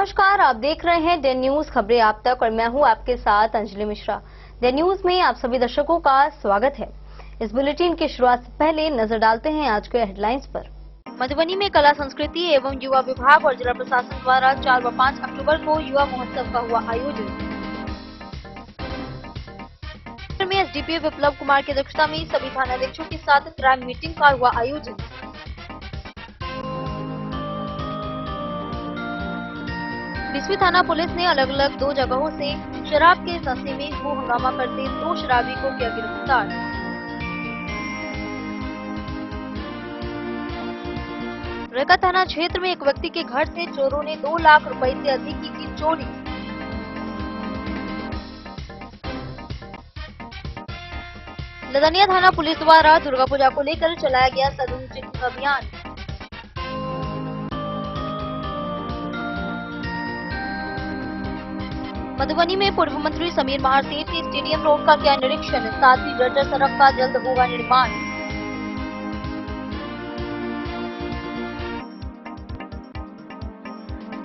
नमस्कार, आप देख रहे हैं डे न्यूज खबरें आप तक और मैं हूं आपके साथ अंजलि मिश्रा। डे न्यूज में आप सभी दर्शकों का स्वागत है। इस बुलेटिन की शुरुआत से पहले नजर डालते हैं आज के हेडलाइंस पर। मधुबनी में कला संस्कृति एवं युवा विभाग और जिला प्रशासन द्वारा 4 व 5 अक्टूबर को युवा महोत्सव का हुआ आयोजन। में एसडीपीओ विप्लव कुमार की अध्यक्षता में सभी थानाध्यक्षों के साथ क्राइम मीटिंग का हुआ आयोजन। बीसवीं थाना पुलिस ने अलग अलग 2 जगहों से शराब के सस्ते में हो हंगामा करते 2 शराबी को किया गिरफ्तार। रेका थाना क्षेत्र में एक व्यक्ति के घर से चोरों ने 2 लाख रुपए से अधिक की चोरी। लदनिया थाना पुलिस द्वारा दुर्गा पूजा को लेकर चलाया गया सघन चेकिंग अभियान। मधुबनी में पूर्व मंत्री समीर महासेठ ने स्टेडियम रोड का किया निरीक्षण, साथ ही जर्जर सड़क का जल्द होगा निर्माण।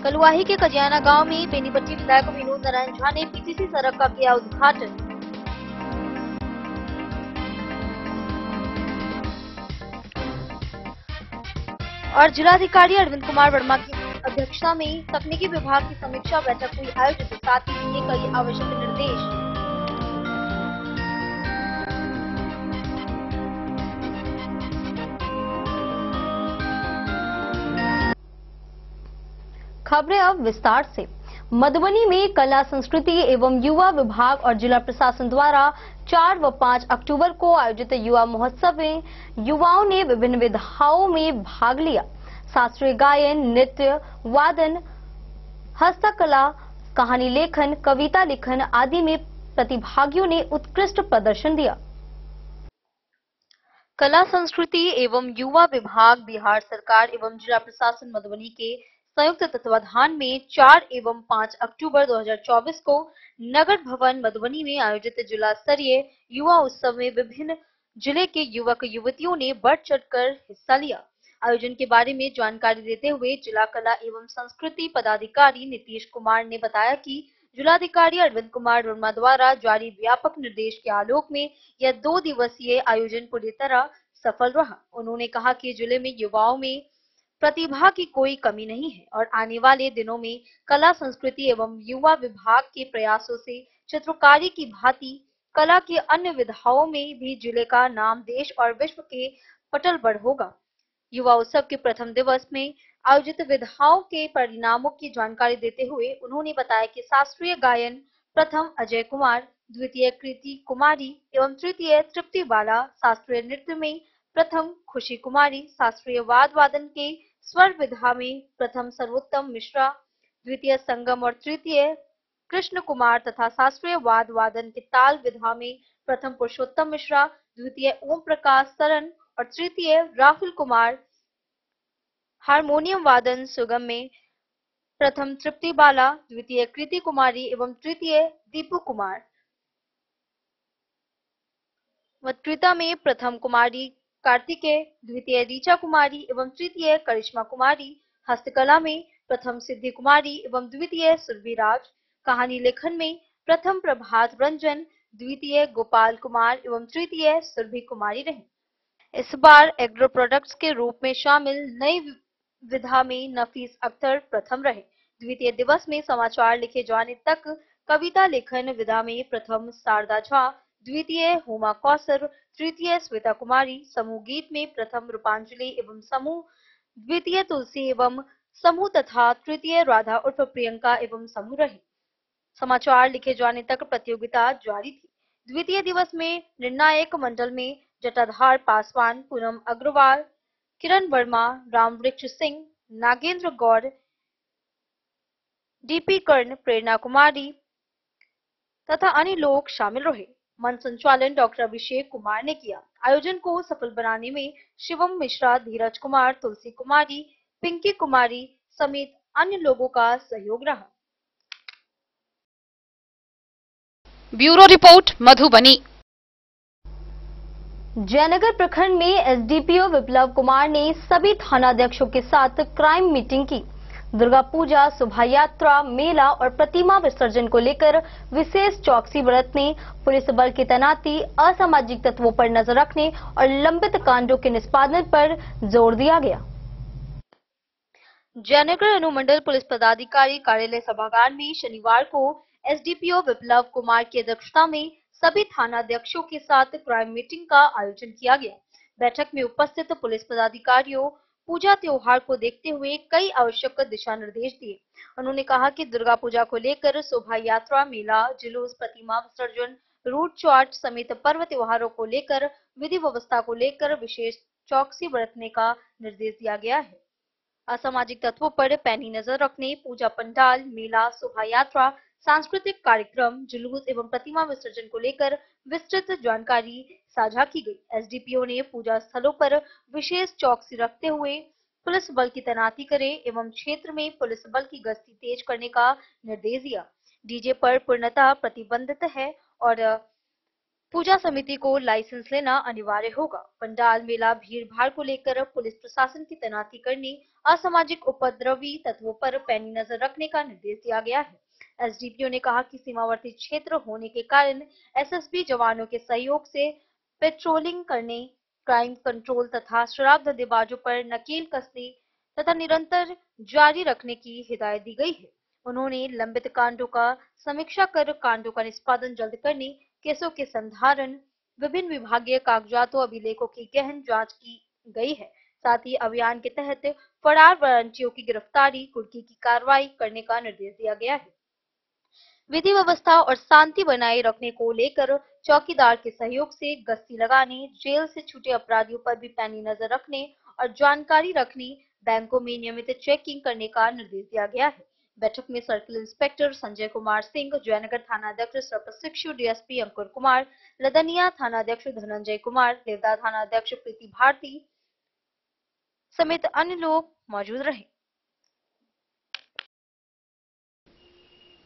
कलुआही के कजियाना गांव में बेनीपट्टी विधायक विनोद नारायण झा ने पीसीसी सड़क का किया उद्घाटन। और जिलाधिकारी अरविंद कुमार वर्मा की अध्यक्षता में तकनीकी विभाग की समीक्षा बैठक हुई आयोजित, साथ ही दिए कई आवश्यक निर्देश। खबरें अब विस्तार से। मधुबनी में कला संस्कृति एवं युवा विभाग और जिला प्रशासन द्वारा 4 व 5 अक्टूबर को आयोजित युवा महोत्सव में युवाओं ने विभिन्न विधाओं में भाग लिया। शास्त्रीय गायन, नृत्य, वादन, हस्तकला, कहानी लेखन, कविता लेखन आदि में प्रतिभागियों ने उत्कृष्ट प्रदर्शन दिया। कला संस्कृति एवं युवा विभाग, बिहार सरकार एवं जिला प्रशासन मधुबनी के संयुक्त तत्वाधान में 4 एवं 5 अक्टूबर 2024 को नगर भवन मधुबनी में आयोजित जिला स्तरीय युवा उत्सव में विभिन्न जिले के युवक युवतियों ने बढ़ चढ़कर हिस्सा लिया। आयोजन के बारे में जानकारी देते हुए जिला कला एवं संस्कृति पदाधिकारी नीतीश कुमार ने बताया कि जिलाधिकारी अरविंद कुमार वर्मा द्वारा जारी व्यापक निर्देश के आलोक में यह 2 दिवसीय आयोजन पूरी तरह सफल रहा। उन्होंने कहा कि जिले में युवाओं में प्रतिभा की कोई कमी नहीं है और आने वाले दिनों में कला संस्कृति एवं युवा विभाग के प्रयासों से चित्रकारी की भांति कला की अन्य विधाओं में भी जिले का नाम देश और विश्व के पटल पर होगा। युवा उत्सव के प्रथम दिवस में आयोजित विधाओं के परिणामों की जानकारी देते हुए उन्होंने बताया कि शास्त्रीय गायन प्रथम अजय कुमार, द्वितीय कृति कुमारी एवं तृतीय तृप्ति बाला, शास्त्रीय नृत्य में प्रथम खुशी कुमारी, शास्त्रीय वाद वादन के स्वर विधा में प्रथम सर्वोत्तम मिश्रा, द्वितीय संगम और तृतीय कृष्ण कुमार तथा शास्त्रीय वाद वादन के ताल विधा में प्रथम पुरुषोत्तम मिश्रा, द्वितीय ओम प्रकाश सरन और तृतीय राहुल कुमार, हारमोनियम वादन सुगम में प्रथम तृप्ति बाला, द्वितीय कृति कुमारी एवं तृतीय दीपू कुमार, वक्तृता में प्रथम कुमारी कार्तिकेय, द्वितीय ऋचा कुमारी एवं तृतीय करिश्मा कुमारी, हस्तकला में प्रथम सिद्धि कुमारी एवं द्वितीय सुरभिराज, कहानी लेखन में प्रथम प्रभात रंजन, द्वितीय गोपाल कुमार एवं तृतीय सुरभि कुमारी रहे। इस बार एग्रो प्रोडक्ट्स के रूप में शामिल नई विधा में नफीस अख्तर प्रथम रहे। द्वितीय दिवस में समाचार लिखे जाने तक कविता लेखन विधा में प्रथम शारदा झा, द्वितीय हुमा कौसर, तृतीय श्वेता कुमारी, समूह गीत में प्रथम रूपांजलि एवं समूह, द्वितीय तुलसी एवं समूह तथा तृतीय राधा उर्फ प्रियंका एवं समूह रहे। समाचार लिखे जाने तक प्रतियोगिता जारी थी। द्वितीय दिवस में निर्णायक मंडल में जटाधार पासवान, पूनम अग्रवाल, किरण वर्मा, रामवृक्ष सिंह, नागेंद्र गौड़, डीपी कर्ण, प्रेरणा कुमारी तथा अन्य लोग शामिल रहे। मंच संचालन डॉक्टर अभिषेक कुमार ने किया। आयोजन को सफल बनाने में शिवम मिश्रा, धीरज कुमार, तुलसी कुमारी, पिंकी कुमारी समेत अन्य लोगों का सहयोग रहा। Bureau report Madhubani. जयनगर प्रखंड में एसडीपीओ विप्लव कुमार ने सभी थानाध्यक्षों के साथ क्राइम मीटिंग की। दुर्गा पूजा, शोभा यात्रा, मेला और प्रतिमा विसर्जन को लेकर विशेष चौकसी बरतने, पुलिस बल की तैनाती, असामाजिक तत्वों पर नजर रखने और लंबित कांडों के निष्पादन पर जोर दिया गया। जयनगर अनुमंडल पुलिस पदाधिकारी कार्यालय सभागार में शनिवार को एसडीपीओ विप्लव कुमार की अध्यक्षता में सभी थानाध्यक्षों के साथ क्राइम मीटिंग का आयोजन किया गया। बैठक में उपस्थित पुलिस पदाधिकारियों पूजा त्योहार को देखते हुए कई आवश्यक दिशा निर्देश दिए। उन्होंने कहा कि दुर्गा पूजा को लेकर शोभा यात्रा, मेला, जुलूस, प्रतिमा विसर्जन, रूट चार्ट समेत पर्व त्योहारों को लेकर विधि व्यवस्था को लेकर विशेष चौकसी बरतने का निर्देश दिया गया है। असामाजिक तत्वों पर पैनी नजर रखने, पूजा पंडाल, मेला, शोभा यात्रा, सांस्कृतिक कार्यक्रम, जुलूस एवं प्रतिमा विसर्जन को लेकर विस्तृत जानकारी साझा की गई। एसडीपीओ ने पूजा स्थलों पर विशेष चौकसी रखते हुए पुलिस बल की तैनाती करे एवं क्षेत्र में पुलिस बल की गश्ती तेज करने का निर्देश दिया। डीजे पर पूर्णतः प्रतिबंधित है और पूजा समिति को लाइसेंस लेना अनिवार्य होगा। पंडाल, मेला, भीड़ भाड़ को लेकर पुलिस प्रशासन की तैनाती करने, असामाजिक उपद्रवी तत्वों पर पैनी नजर रखने का निर्देश दिया गया है। एसडीपीओ ने कहा कि सीमावर्ती क्षेत्र होने के कारण एसएसबी जवानों के सहयोग से पेट्रोलिंग करने, क्राइम कंट्रोल तथा शराब धंधेबाजों पर नकेल कसने तथा निरंतर जारी रखने की हिदायत दी गई है। उन्होंने लंबित कांडों का समीक्षा कर कांडों का निष्पादन जल्द करने, केसों के संधारण, विभिन्न विभागीय कागजातों अभिलेखों की गहन जांच की गई है। साथ ही अभियान के तहत फरार वारंटियों की गिरफ्तारी, कुर्की की कार्रवाई करने का निर्देश दिया गया है। विधि व्यवस्था और शांति बनाए रखने को लेकर चौकीदार के सहयोग से गश्ती लगाने, जेल से छूटे अपराधियों पर भी पैनी नजर रखने और जानकारी रखने, बैंकों में नियमित चेकिंग करने का निर्देश दिया गया है। बैठक में सर्किल इंस्पेक्टर संजय कुमार सिंह, जयनगर थानाध्यक्ष सह प्रशिक्षु डीएसपी अंकुर कुमार, लदनिया थानाध्यक्ष धनंजय कुमार, देवदा थानाध्यक्ष प्रीति भारती समेत अन्य लोग मौजूद रहे।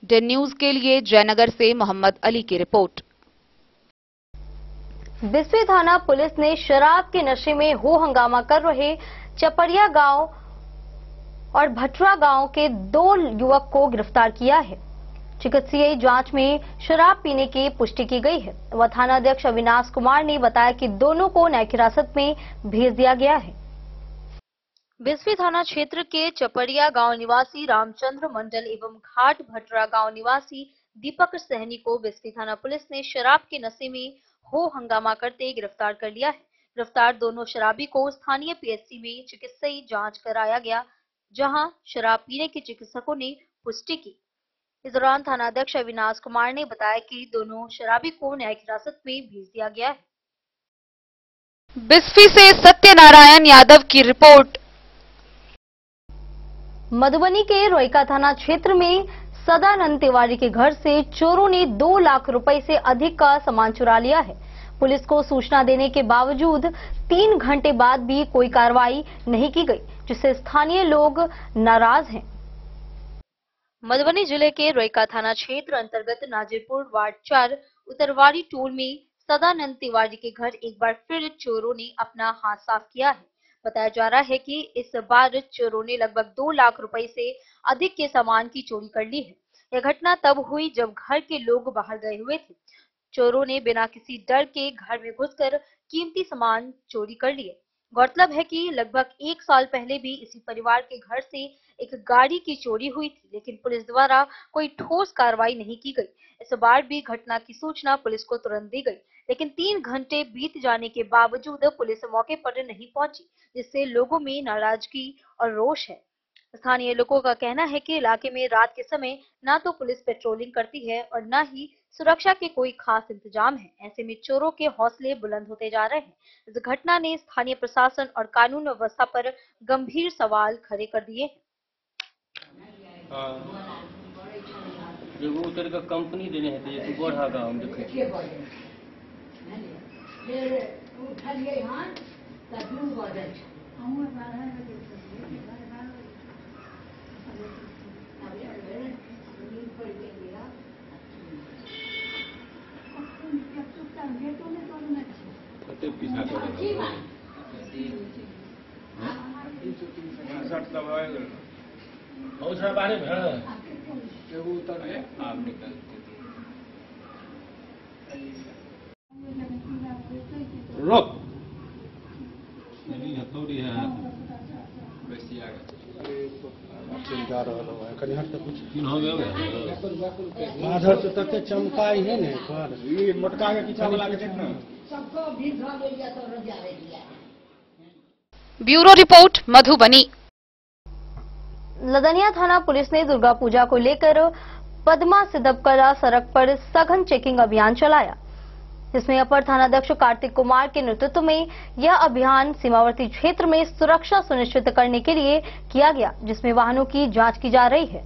डे न्यूज के लिए जयनगर से मोहम्मद अली की रिपोर्ट। बिस्वी थाना पुलिस ने शराब के नशे में हो हंगामा कर रहे चपड़िया गांव और भटरा गांव के 2 युवक को गिरफ्तार किया है। चिकित्सीय जांच में शराब पीने की पुष्टि की गई है। वह थानाध्यक्ष अविनाश कुमार ने बताया कि दोनों को न्यायिक हिरासत में भेज दिया गया है। बिस्वी थाना क्षेत्र के चपड़िया गांव निवासी रामचंद्र मंडल एवं घाट भटरा गांव निवासी दीपक सहनी को बिस्वी थाना पुलिस ने शराब के नशे में हो हंगामा करते गिरफ्तार कर लिया है। गिरफ्तार दोनों शराबी को स्थानीय पीएचसी में चिकित्सीय जांच कराया गया, जहां शराब पीने के चिकित्सकों ने पुष्टि की। इस दौरान थानाध्यक्ष अविनाश कुमार ने बताया कि दोनों शराबी को न्यायिक हिरासत में भेज दिया गया है। बिस्फी से सत्यनारायण यादव की रिपोर्ट। मधुबनी के रोइका थाना क्षेत्र में सदानंद तिवारी के घर से चोरों ने 2 लाख रुपए से अधिक का सामान चुरा लिया है। पुलिस को सूचना देने के बावजूद 3 घंटे बाद भी कोई कार्रवाई नहीं की गई, जिससे स्थानीय लोग नाराज हैं। मधुबनी जिले के रोइका थाना क्षेत्र अंतर्गत नाजिरपुर वार्ड 4 उत्तरवाड़ी टोल में सदानंद तिवारी के घर एक बार फिर चोरों ने अपना हाथ साफ किया है। बताया जा रहा है कि इस बार चोरों ने लगभग 2 लाख रुपए से अधिक के सामान की चोरी कर ली है। यह घटना तब हुई जब घर के लोग बाहर गए हुए थे। चोरों ने बिना किसी डर के घर में घुसकर कीमती सामान चोरी कर लिए। गौरतलब है कि लगभग 1 साल पहले भी इसी परिवार के घर से एक गाड़ी की चोरी हुई थी, लेकिन पुलिस द्वारा कोई ठोस कार्रवाई नहीं की गई। इस बार भी घटना की सूचना पुलिस को तुरंत दी गई, लेकिन 3 घंटे बीत जाने के बावजूद पुलिस मौके पर नहीं पहुंची, जिससे लोगों में नाराजगी और रोष है। स्थानीय लोगों का कहना है कि इलाके में रात के समय न तो पुलिस पेट्रोलिंग करती है और न ही सुरक्षा के कोई खास इंतजाम है। ऐसे में चोरों के हौसले बुलंद होते जा रहे हैं। इस घटना ने स्थानीय प्रशासन और कानून व्यवस्था पर गंभीर सवाल खड़े कर दिए हैं। उतर का कंपनी देने हैं ये तो बढ़ा गांव देखे रोक माधर से तक चमका ही है ने मोटका के पीछा वाला के देखना ब्यूरो रिपोर्ट मधुबनी। लदनिया थाना पुलिस ने दुर्गा पूजा को लेकर पद्मा सिदबकला सड़क पर सघन चेकिंग अभियान चलाया, जिसमें अपर थानाध्यक्ष कार्तिक कुमार के नेतृत्व में यह अभियान सीमावर्ती क्षेत्र में सुरक्षा सुनिश्चित करने के लिए किया गया, जिसमें वाहनों की जांच की जा रही है।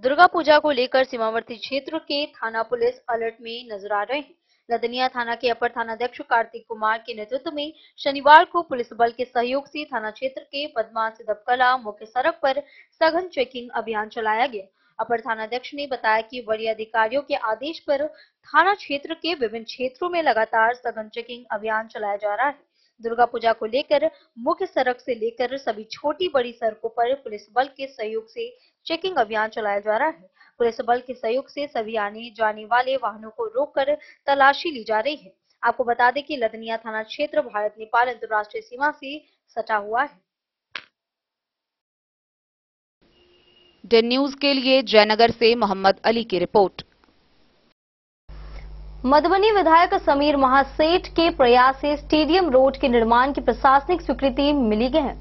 दुर्गा पूजा को लेकर सीमावर्ती क्षेत्र के थाना पुलिस अलर्ट में नजर आ रहे हैं। लदनिया थाना के अपर थानाध्यक्ष कार्तिक कुमार के नेतृत्व में शनिवार को पुलिस बल के सहयोग से थाना क्षेत्र के पद्मा सिदबकला मुख्य सड़क पर सघन चेकिंग अभियान चलाया गया। अपर थानाध्यक्ष ने बताया कि वरीय अधिकारियों के आदेश पर थाना क्षेत्र के विभिन्न क्षेत्रों में लगातार सघन चेकिंग अभियान चलाया जा रहा है। दुर्गा पूजा को लेकर मुख्य सड़क से लेकर सभी छोटी बड़ी सड़कों पर पुलिस बल के सहयोग से चेकिंग अभियान चलाया जा रहा है। पुलिस बल के सहयोग से सभी आने जाने वाले वाहनों को रोककर तलाशी ली जा रही है। आपको बता दें कि लदनिया थाना क्षेत्र भारत नेपाल अंतर्राष्ट्रीय सीमा से सटा हुआ है। डेन न्यूज के लिए जयनगर से मोहम्मद अली की रिपोर्ट। मधुबनी विधायक समीर महासेठ के प्रयास से स्टेडियम रोड के निर्माण की प्रशासनिक स्वीकृति मिली गई है।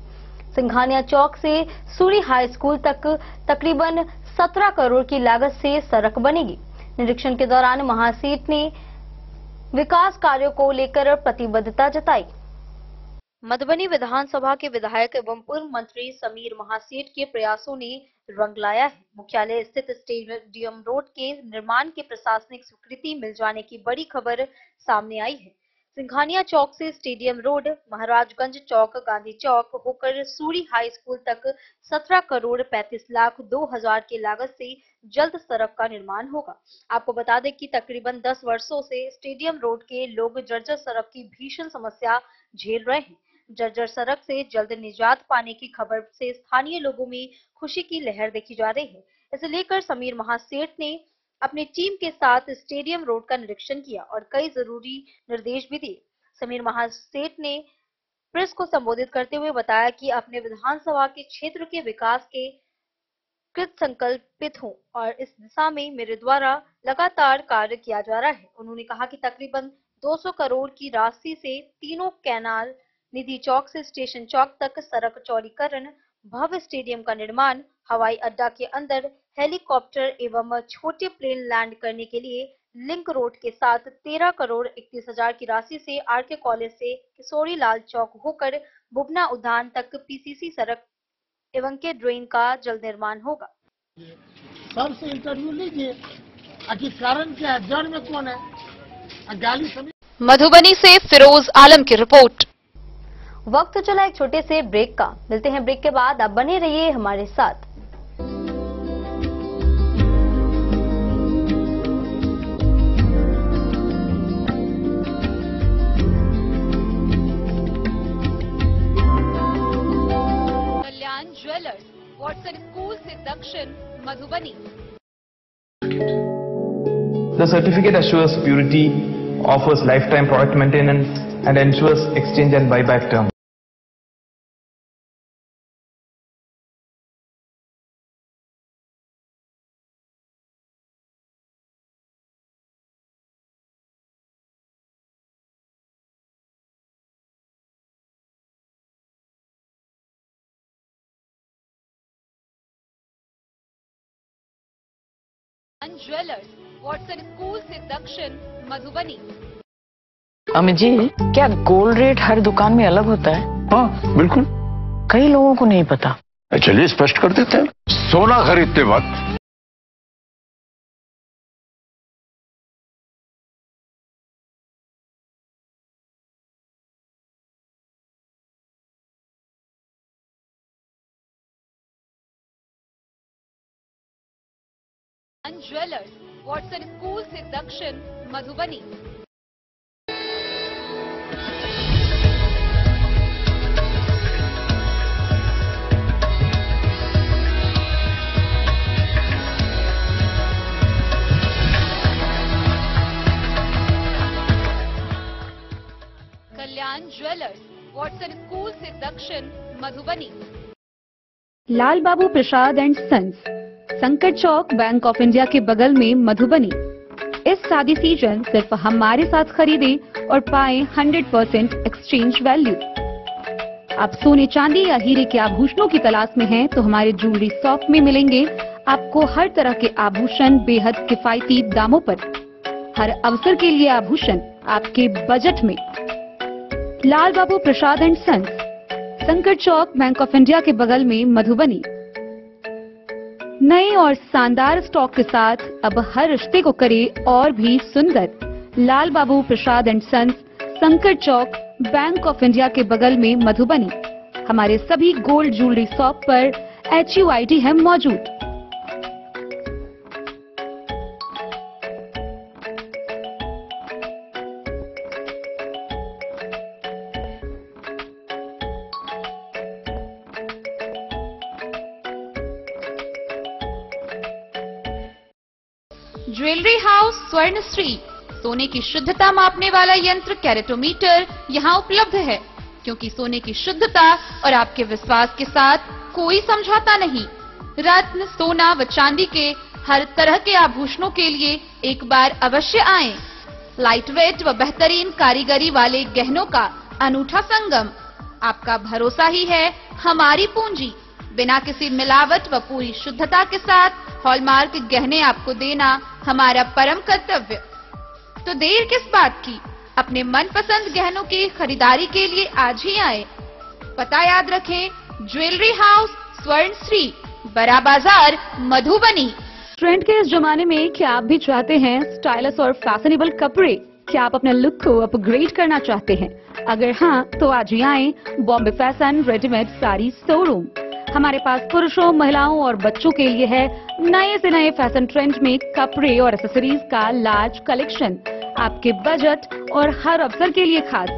सिंघानिया चौक से सूरी हाई स्कूल तक तकरीबन 17 करोड़ की लागत से सड़क बनेगी। निरीक्षण के दौरान महासेठ ने विकास कार्यों को लेकर प्रतिबद्धता जताई। मधुबनी विधानसभा के विधायक एवं पूर्व मंत्री समीर महासेठ के प्रयासों ने रंग लाया है। मुख्यालय स्थित स्टेडियम रोड के निर्माण की प्रशासनिक स्वीकृति मिल जाने की बड़ी खबर सामने आई है। सिंघानिया चौक से स्टेडियम रोड, महाराजगंज चौक, गांधी चौक होकर सूरी हाई स्कूल तक 17 करोड़ 35 लाख 2 हजार की लागत से जल्द सड़क का निर्माण होगा। आपको बता दें कि तकरीबन 10 वर्षों से स्टेडियम रोड के लोग जर्जर सड़क की भीषण समस्या झेल रहे हैं। जर्जर सड़क से जल्द निजात पाने की खबर से स्थानीय लोगों में खुशी की लहर देखी जा रही है। इसे लेकर समीर महासेठ ने अपनी टीम के साथ स्टेडियम रोड का निरीक्षण किया और कई जरूरी निर्देश भी दिए। समीर महासेठ ने प्रेस को संबोधित करते हुए बताया कि अपने विधानसभा के क्षेत्र के विकास के कृत संकल्पित हूं और इस दिशा में मेरे द्वारा लगातार कार्य किया जा रहा है। उन्होंने कहा कि तकरीबन 200 करोड़ की राशि से तीनों कैनाल, निधि चौक से स्टेशन चौक तक सड़क चौड़ीकरण, भव्य स्टेडियम का निर्माण, हवाई अड्डा के अंदर हेलीकॉप्टर एवं छोटे प्लेन लैंड करने के लिए लिंक रोड के साथ 13 करोड़ 31 हजार की राशि से आरके कॉलेज से किशोरी लाल चौक होकर बुबना उद्यान तक पीसीसी सड़क एवं के ड्रेन का जल्द निर्माण होगा। सबसे इंटरव्यू लीजिए, आखिर कारण क्या है, जड़ में कौन है, गाली सभी। मधुबनी से फिरोज आलम की रिपोर्ट। वक्त चला एक छोटे से ब्रेक का, मिलते हैं ब्रेक के बाद। आप बने रहिए हमारे साथ। कल्याण ज्वेलर्स, वॉटसन स्कूल से दक्षिण, Madhubani. The certificate assures purity, offers lifetime product maintenance, and ensures exchange and buyback terms. Jewellers, Watson school से दक्षिण, मधुबनी। अमित जी, क्या गोल्ड रेट हर दुकान में अलग होता है? हाँ बिल्कुल, कई लोगों को नहीं पता। चलिए स्पष्ट कर देते हैं। सोना खरीदते वक्त ज्वेलर्स, वॉटसन स्कूल से दक्षिण, मधुबनी। कल्याण ज्वेलर्स, वॉटसन स्कूल से दक्षिण, मधुबनी। लाल बाबू प्रसाद एंड सन्स, संकट चौक, बैंक ऑफ इंडिया के बगल में, मधुबनी। इस शादी सीजन सिर्फ हमारे साथ खरीदे और पाएं 100% एक्सचेंज वैल्यू। आप सोने चांदी या हीरे के आभूषणों की तलाश में हैं तो हमारे ज्वेलरी शॉप में मिलेंगे आपको हर तरह के आभूषण बेहद किफायती दामों पर। हर अवसर के लिए आभूषण आपके बजट में। लाल बाबू प्रसाद एंड सन्स, संकट चौक, बैंक ऑफ इंडिया के बगल में, मधुबनी। नए और शानदार स्टॉक के साथ अब हर रिश्ते को करे और भी सुंदर। लाल बाबू प्रसाद एंड सन्स, संकट चौक, बैंक ऑफ इंडिया के बगल में, मधुबनी। हमारे सभी गोल्ड ज्वेलरी शॉप पर HUID है मौजूद। ज्वेलरी हाउस स्वर्ण श्री, सोने की शुद्धता मापने वाला यंत्र कैरेटोमीटर यहाँ उपलब्ध है, क्योंकि सोने की शुद्धता और आपके विश्वास के साथ कोई समझौता नहीं। रत्न, सोना व चांदी के हर तरह के आभूषणों के लिए एक बार अवश्य आएं। लाइट वेट व बेहतरीन कारीगरी वाले गहनों का अनूठा संगम। आपका भरोसा ही है हमारी पूंजी। बिना किसी मिलावट व पूरी शुद्धता के साथ हॉलमार्क गहने आपको देना हमारा परम कर्तव्य। तो देर किस बात की, अपने मनपसंद गहनों की खरीदारी के लिए आज ही आए। पता याद रखें, ज्वेलरी हाउस स्वर्ण श्री, बड़ा बाजार, मधुबनी। ट्रेंड के इस जमाने में क्या आप भी चाहते हैं स्टाइलिश और फैशनेबल कपड़े? क्या आप अपने लुक को अपग्रेड करना चाहते हैं? अगर हाँ, तो आज ही आए Bombay fashion readymade sari showroom. हमारे पास पुरुषों, महिलाओं और बच्चों के लिए है नए से नए फैशन ट्रेंड में कपड़े और एक्सेसरीज का लार्ज कलेक्शन। आपके बजट और हर अवसर के लिए खास।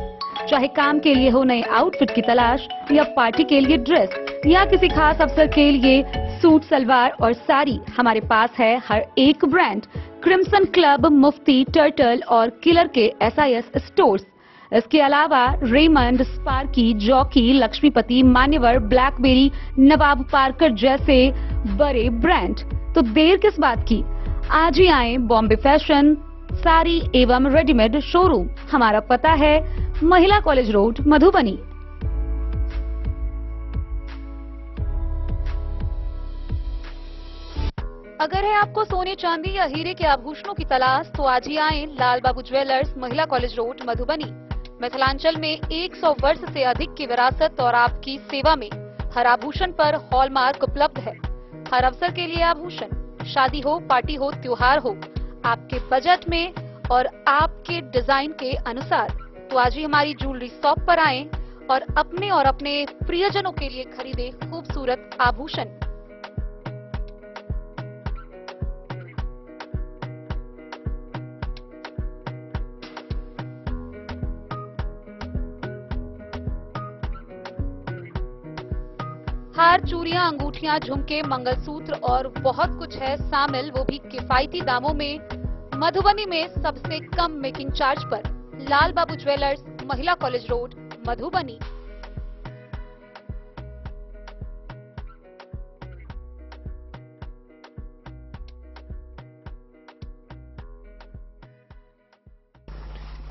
चाहे काम के लिए हो नए आउटफिट की तलाश, या पार्टी के लिए ड्रेस, या किसी खास अवसर के लिए सूट, सलवार और साड़ी, हमारे पास है हर एक ब्रांड। क्रिम्सन क्लब, मुफ्ती, टर्टल और किलर के SIS स्टोर्स। इसके अलावा रेमंड, स्पार्की, जॉकी, लक्ष्मीपति, मान्यवर, ब्लैकबेरी, नवाब पार्कर जैसे बड़े ब्रांड। तो देर किस बात की, आज ही आए बॉम्बे फैशन साड़ी एवं रेडीमेड शोरूम। हमारा पता है महिला कॉलेज रोड, मधुबनी। अगर है आपको सोने चांदी या हीरे के आभूषणों की तलाश तो आज ही आए लाल बाबू ज्वेलर्स, महिला कॉलेज रोड, मधुबनी। मिथिलांचल में 100 वर्ष से अधिक की विरासत और आपकी सेवा में हर आभूषण पर हॉलमार्क उपलब्ध है। हर अवसर के लिए आभूषण, शादी हो, पार्टी हो, त्योहार हो, आपके बजट में और आपके डिजाइन के अनुसार। तो आज ही हमारी ज्वेलरी शॉप पर आएं और अपने प्रियजनों के लिए खरीदे खूबसूरत आभूषण। हार, चूड़ियां, अंगूठियां, झुमके, मंगलसूत्र और बहुत कुछ है शामिल, वो भी किफायती दामों में। मधुबनी में सबसे कम मेकिंग चार्ज पर। लाल बाबू ज्वेलर्स, महिला कॉलेज रोड, मधुबनी।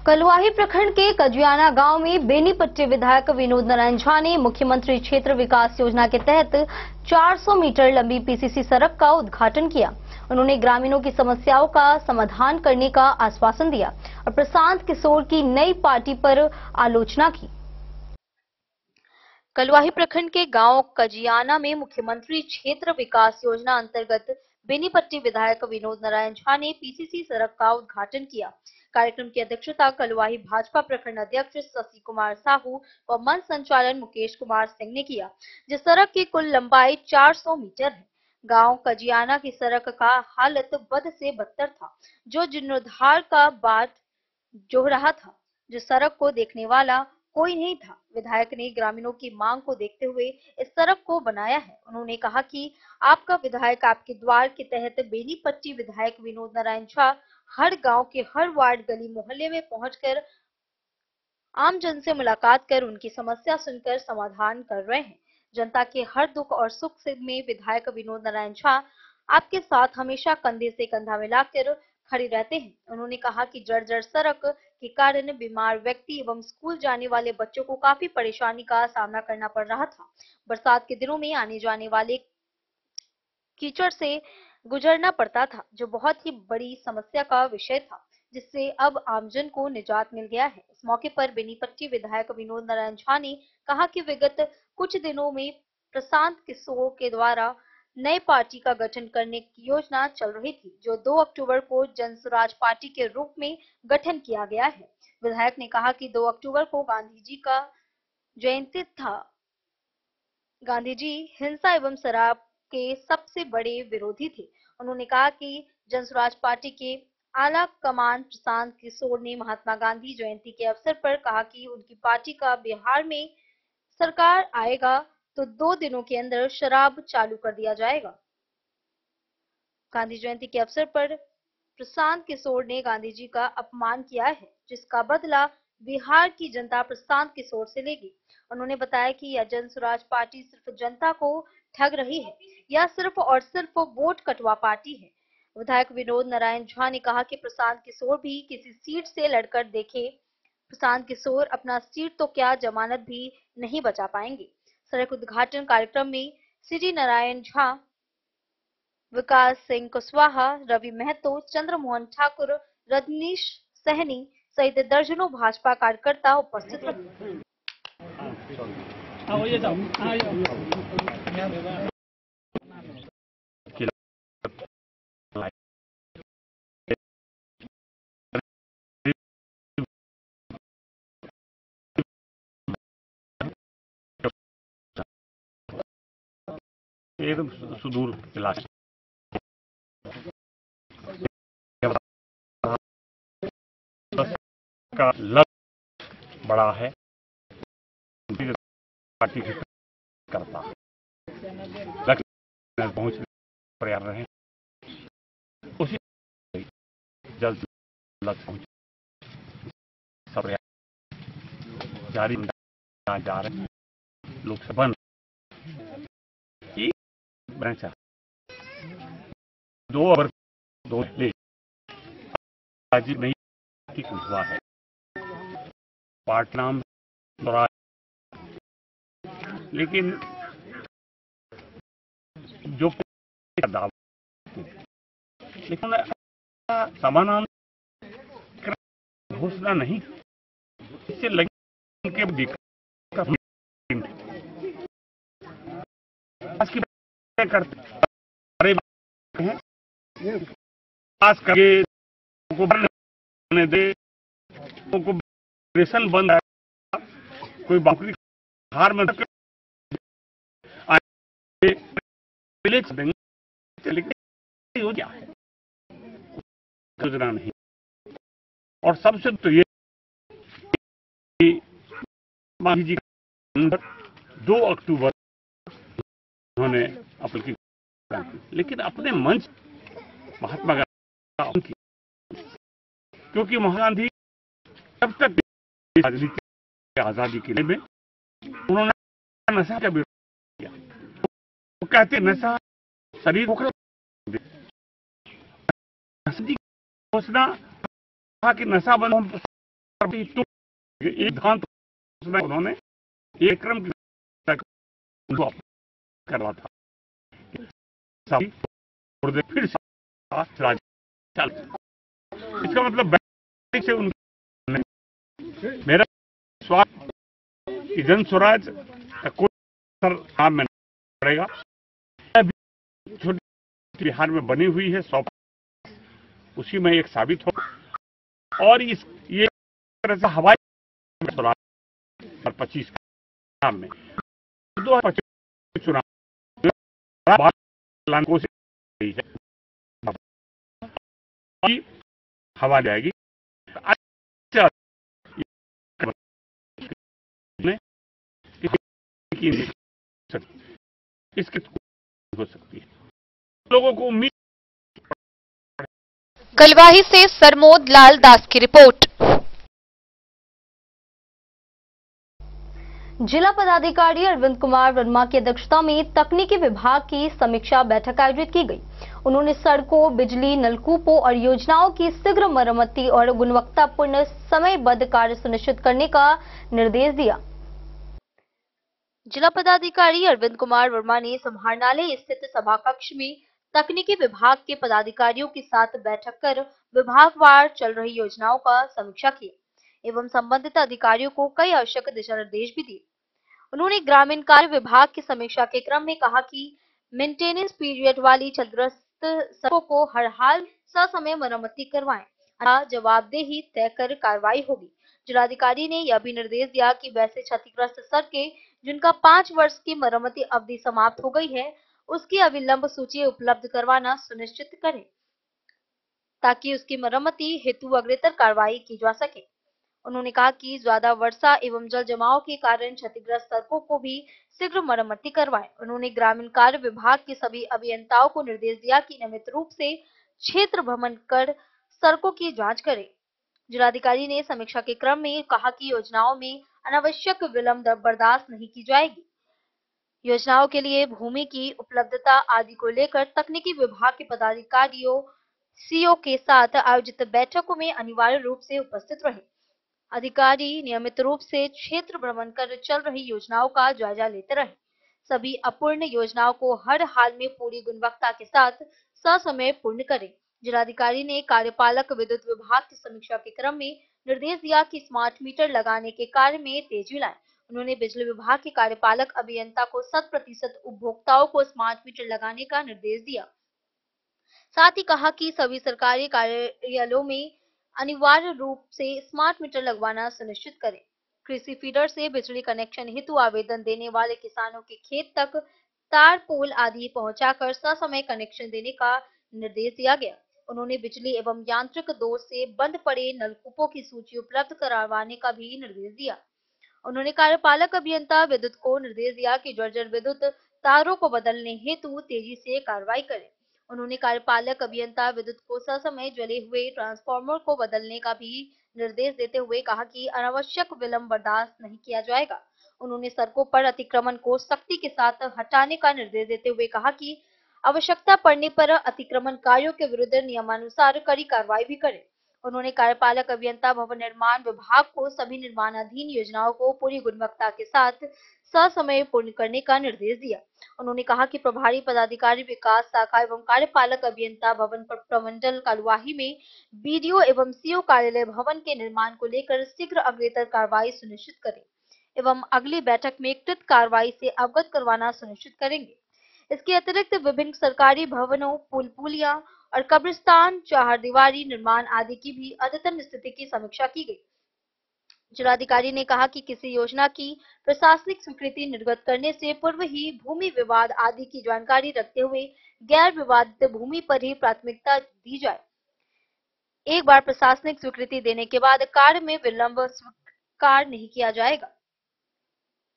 कलवाही प्रखंड के कजियाना गांव में बेनीपट्टी विधायक विनोद नारायण झा ने मुख्यमंत्री क्षेत्र विकास योजना के तहत 400 मीटर लंबी PCC सड़क का उद्घाटन किया। उन्होंने ग्रामीणों की समस्याओं का समाधान करने का आश्वासन दिया और प्रशांत किशोर की नई पार्टी पर आलोचना की। कलवाही प्रखंड के गांव कजियाना में मुख्यमंत्री क्षेत्र विकास योजना अंतर्गत बेनीपट्टी विधायक विनोद नारायण झा ने PCC सड़क का उद्घाटन किया। कार्यक्रम की अध्यक्षता कलवाही भाजपा प्रखंड अध्यक्ष शशि कुमार साहू व मंच संचालन मुकेश कुमार सिंह ने किया। जिस सड़क की कुल लंबाई 400 मीटर है। गांव कजियाना की सड़क का हालत बद से बदतर था, जो जीर्णोद्धार का बाट जो रहा था। जिस सड़क को देखने वाला कोई नहीं था। विधायक ने ग्रामीणों की मांग को देखते हुए इस सड़क को बनाया है। उन्होंने कहा कि आपका विधायक आपके द्वार के तहत बेनीपट्टी विधायक विनोद नारायण झा हर गांव के हर वार्ड, गली, मोहल्ले में पहुंचकर आम जन से मुलाकात कर उनकी समस्या सुनकर समाधान कर रहे हैं। जनता के हर दुख और सुख में विधायक विनोद नारायण झा आपके साथ हमेशा कंधे से कंधा मिलाकर खड़े रहते हैं। उन्होंने कहा कि जर्जर सड़क के कारण बीमार व्यक्ति एवं स्कूल जाने वाले बच्चों को काफी परेशानी का सामना करना पड़ रहा था। बरसात के दिनों में आने जाने वाले कीचड़ से गुजरना पड़ता था, जो बहुत ही बड़ी समस्या का विषय था, जिससे अब आमजन को निजात मिल गया है। इस मौके पर बेनीपट्टी विधायक विनोद नारायण झा ने कहा कि विगत कुछ दिनों में प्रशांत किशोर के द्वारा नए पार्टी का गठन करने की योजना चल रही थी, जो 2 अक्टूबर को जन स्वराज पार्टी के रूप में गठन किया गया है। विधायक ने कहा कि 2 अक्टूबर को गांधी जी का जयंती था। गांधी जी हिंसा एवं शराब के सबसे बड़े विरोधी थे। उन्होंने कहा कि जन स्वराज पार्टी के आला कमान प्रशांत किशोर ने महात्मा गांधी जयंती के अवसर पर कहा कि उनकी पार्टी का बिहार में सरकार आएगा तो 2 दिनों के अंदर शराब चालू कर दिया जाएगा। गांधी जयंती के अवसर पर प्रशांत किशोर ने गांधी जी का अपमान किया है, जिसका बदला बिहार की जनता प्रशांत किशोर से लेगी। उन्होंने बताया कि यह जन स्वराज पार्टी सिर्फ जनता को ठग रही है, यह सिर्फ और सिर्फ वोट कटवा पार्टी है। विधायक विनोद नारायण झा ने कहा कि प्रशांत किशोर भी किसी सीट से लड़कर देखे। प्रशांत किशोर अपना सीट तो क्या जमानत भी नहीं बचा पाएंगे। सड़क उद्घाटन कार्यक्रम में सिटी नारायण झा, विकास सिंह कुशवाहा, रवि महतो, चंद्रमोहन ठाकुर, रजनीश सहनी सहित दर्जनों भाजपा कार्यकर्ता उपस्थित रहे। एकदम सुदूर इलाज का लक्ष्य बड़ा है, पार्टी करता लक्ष्य पहुंचने प्रयास रहे, उसी जल्द लक्ष्य पहुंच सब जारी जा रहे हैं। लोकसभा ब्रांच 2 ओवर 2 ले आज नहीं हुआ है। पार्टी नाम लेकिन जो दावा लेकिन समानांतर घोषणा नहीं, इससे लगे के दिक्कत आज की करते हैं, पास करके को बनने दे, को रेशन बंद है, कोई बाकी हार में हो गया है, गुजरा नहीं। और सबसे तो ये गांधी जी का 2 अक्टूबर उन्होंने अपनी, लेकिन अपने मंच महात्मा गांधी, क्योंकि महात्मा गांधी तब तक राजनीति की आजादी के लिए में उन्होंने नशा का विरोध किया। वो कहते नशा शरीर को घोषणा कि नशा बंद एक धान उन्होंने एक क्रम कर रहा था, फिर चल, इसका मतलब से उन्होंने मेरा स्वास्थ्य कि जन स्वराज का कोई असर काम में नहीं पड़ेगा। छोटी बिहार में बनी हुई है, 100 उसी में एक साबित हो, और इस ये तरह से हवाई स्वराज 25 में 2025 चुनाव कोशिश है, हवा जाएगी। इसके हो सकती है, लोगों को उम्मीद। कलवाही से सरमोद लाल दास की रिपोर्ट। जिला पदाधिकारी अरविंद कुमार वर्मा की अध्यक्षता में तकनीकी विभाग की समीक्षा बैठक आयोजित की गई। उन्होंने सड़कों, बिजली, नलकूपों और योजनाओं की शीघ्र मरम्मती और गुणवत्तापूर्ण समयबद्ध कार्य सुनिश्चित करने का निर्देश दिया। जिला पदाधिकारी अरविंद कुमार वर्मा ने समाहरणालय स्थित सभा कक्ष में तकनीकी विभाग के पदाधिकारियों के साथ बैठक कर विभागवार चल रही योजनाओं का समीक्षा की एवं संबंधित अधिकारियों को कई आवश्यक दिशा निर्देश भी दिए। उन्होंने ग्रामीण कार्य विभाग की समीक्षा के क्रम में कहा कि मेंटेनेंस पीरियड वाली क्षतिग्रस्त सड़कों को हर हाल ससमय मरम्मती करवाएं, अन्यथा जवाबदेही तय कर कार्रवाई होगी। जिलाधिकारी ने यह भी निर्देश दिया कि वैसे क्षतिग्रस्त सड़कें जिनका 5 वर्ष की मरम्मती अवधि समाप्त हो गई है, उसकी अविलंब सूची उपलब्ध करवाना सुनिश्चित करें ताकि उसकी मरम्मती हेतु अग्रेतर कार्रवाई की जा सके। उन्होंने कहा कि ज्यादा वर्षा एवं जल जमाव के कारण क्षतिग्रस्त सड़कों को भी शीघ्र मरम्मती करवाएं। उन्होंने ग्रामीण कार्य विभाग के सभी अभियंताओं को निर्देश दिया कि नियमित रूप से क्षेत्र भ्रमण कर सड़कों की जांच करें। जिलाधिकारी ने समीक्षा के क्रम में कहा कि योजनाओं में अनावश्यक विलंब बर्दाश्त नहीं की जाएगी। योजनाओं के लिए भूमि की उपलब्धता आदि को लेकर तकनीकी विभाग के पदाधिकारियों, सीओ के साथ आयोजित बैठकों में अनिवार्य रूप से उपस्थित रहे। अधिकारी नियमित रूप से क्षेत्र भ्रमण कर चल रही योजनाओं का जायजा लेते रहे। सभी अपूर्ण योजनाओं को हर हाल में पूरी गुणवत्ता के साथ ससमय पूर्ण करें। जिलाधिकारी ने कार्यपालक विद्युत विभाग की समीक्षा के क्रम में निर्देश दिया कि स्मार्ट मीटर लगाने के कार्य में तेजी लाएं। उन्होंने बिजली विभाग के कार्यपालक अभियंता को 100% उपभोक्ताओं को स्मार्ट मीटर लगाने का निर्देश दिया। साथ ही कहा कि सभी सरकारी कार्यालयों में अनिवार्य रूप से स्मार्ट मीटर लगवाना सुनिश्चित करें। कृषि फीडर से बिजली कनेक्शन हेतु आवेदन देने वाले किसानों के खेत तक तार पोल आदि पहुंचाकर ससमय कनेक्शन देने का निर्देश दिया गया। उन्होंने बिजली एवं यांत्रिक दोष से बंद पड़े नलकूपों की सूची उपलब्ध करवाने का भी निर्देश दिया। उन्होंने कार्यपालक अभियंता विद्युत को निर्देश दिया कि जर्जर विद्युत तारों को बदलने हेतु तेजी से कार्रवाई करें। उन्होंने कार्यपालक अभियंता विद्युत को ससमय जले हुए ट्रांसफार्मर को बदलने का भी निर्देश देते हुए कहा कि अनावश्यक विलंब बर्दाश्त नहीं किया जाएगा। उन्होंने सड़कों पर अतिक्रमण को सख्ती के साथ हटाने का निर्देश देते हुए कहा कि आवश्यकता पड़ने पर अतिक्रमणकारियों के विरुद्ध नियमानुसार कड़ी कार्रवाई भी करें। उन्होंने कार्यपालक अभियंता भवन निर्माण विभाग को सभी निर्माणाधीन योजनाओं को पूरी गुणवत्ता के साथ ससमय पूर्ण करने का निर्देश दिया। उन्होंने कहा कि प्रभारी पदाधिकारी विकास शाखा एवं कार्यपालक अभियंता भवन प्रमंडल कालुवाही में बीडीओ एवं सीओ कार्यालय भवन के निर्माण को लेकर शीघ्र अग्रेतर कार्रवाई सुनिश्चित करें एवं अगली बैठक में कृत कार्रवाई से अवगत करवाना सुनिश्चित करेंगे। इसके अतिरिक्त विभिन्न सरकारी भवनों, पुल पुलिया और कब्रिस्तान, चारदीवारी निर्माण आदि की भी अद्यतन स्थिति की समीक्षा की गई। जिलाधिकारी ने कहा कि किसी योजना की प्रशासनिक स्वीकृति निर्गत करने से पूर्व ही भूमि विवाद आदि की जानकारी रखते हुए गैर विवादित भूमि पर ही प्राथमिकता दी जाए। एक बार प्रशासनिक स्वीकृति देने के बाद कार्य में विलंब स्वीकार नहीं किया जाएगा।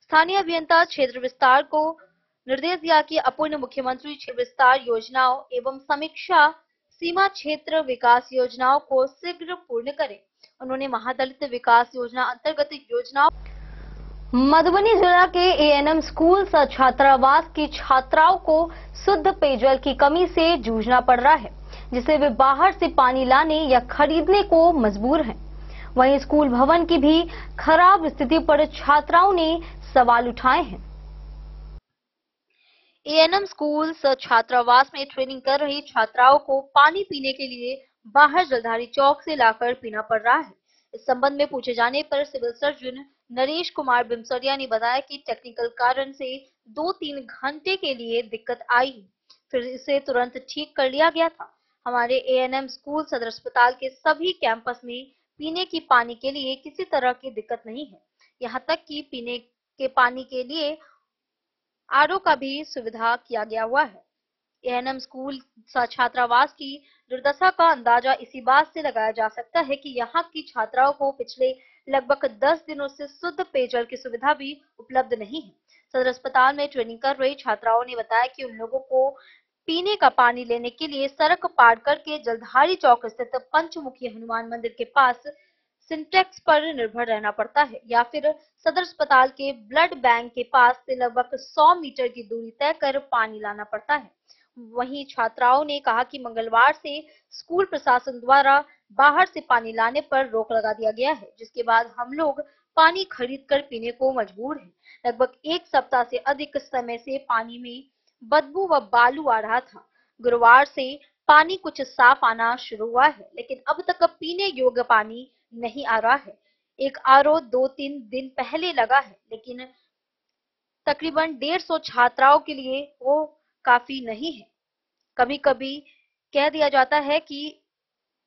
स्थानीय अभियंता क्षेत्र विस्तार को निर्देश दिया कि अपूर्ण मुख्यमंत्री क्षेत्र विस्तार योजनाओं एवं समीक्षा सीमा क्षेत्र विकास योजनाओं को शीघ्र पूर्ण करें। उन्होंने महादलित विकास योजना अंतर्गत योजनाओं मधुबनी जिला के एएनएम स्कूल सह छात्रावास की छात्राओं को शुद्ध पेयजल की कमी से जूझना पड़ रहा है, जिसे वे बाहर से पानी लाने या खरीदने को मजबूर हैं। वहीं स्कूल भवन की भी खराब स्थिति पर छात्राओं ने सवाल उठाए हैं। एएनएम स्कूल सह छात्रावास में ट्रेनिंग कर रही छात्राओं को पानी पीने के लिए बाहर जलधारी चौक से लाकर पीना पड़ रहा है। इस संबंध में पूछे जाने पर सिविल सर्जन नरेश कुमार बिमसरिया ने बताया कि टेक्निकल कारण से 2-3 घंटे के लिए दिक्कत आई, फिर इसे तुरंत ठीक कर लिया गया था। हमारे एएनएम स्कूल सदर अस्पताल के सभी कैंपस में पीने की पानी के लिए किसी तरह की दिक्कत नहीं है। यहाँ तक कि पीने के पानी के लिए आरओ का भी सुविधा किया गया हुआ है। एएनएम स्कूल छात्रावास की दुर्दशा का अंदाजा इसी बात से लगाया जा सकता है कि यहाँ की छात्राओं को पिछले लगभग 10 दिनों से शुद्ध पेयजल की सुविधा भी उपलब्ध नहीं है। सदर अस्पताल में ट्रेनिंग कर रही छात्राओं ने बताया कि उन लोगों को पीने का पानी लेने के लिए सड़क पार करके जलधारी चौक स्थित पंचमुखी हनुमान मंदिर के पास सिंटेक्स पर निर्भर रहना पड़ता है या फिर सदर अस्पताल के ब्लड बैंक के पास से लगभग 100 मीटर की दूरी तय कर पानी लाना पड़ता है। वहीं छात्राओं ने कहा कि मंगलवार से स्कूल प्रशासन द्वारा बाहर से पानी लाने पर रोक लगा दिया गया है, जिसके बाद हम लोग पानी खरीद कर पीने को मजबूर हैं। लगभग एक सप्ताह से अधिक समय से पानी में बदबू व बालू आ रहा था। गुरुवार से पानी कुछ साफ आना शुरू हुआ है, लेकिन अब तक पीने योग्य पानी नहीं आ रहा है। एक आरओ 2-3 दिन पहले लगा है, लेकिन तकरीबन 150 छात्राओं के लिए वो काफी नहीं है। कभी कभी कह दिया जाता है कि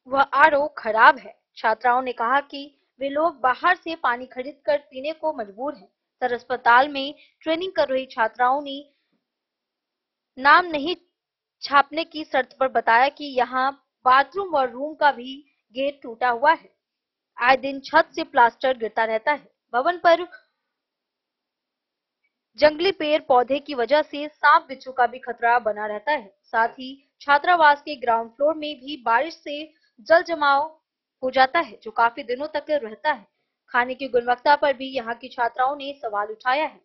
वह आरओ खराब है। छात्राओं ने कहा कि वे लोग बाहर से पानी खरीद कर पीने को मजबूर हैं। सदर अस्पताल में ट्रेनिंग कर रही छात्राओं ने नाम नहीं छापने की शर्त पर बताया कि यहाँ बाथरूम और रूम का भी गेट टूटा हुआ है। आए दिन छत से प्लास्टर गिरता रहता है। भवन पर जंगली पेड़ पौधे की वजह से सांप बिच्छू का भी खतरा बना रहता है। साथ ही छात्रावास के ग्राउंड फ्लोर में भी बारिश से जल जमाव हो जाता है, जो काफी दिनों तक रहता है। खाने की गुणवत्ता पर भी यहाँ की छात्राओं ने सवाल उठाया है।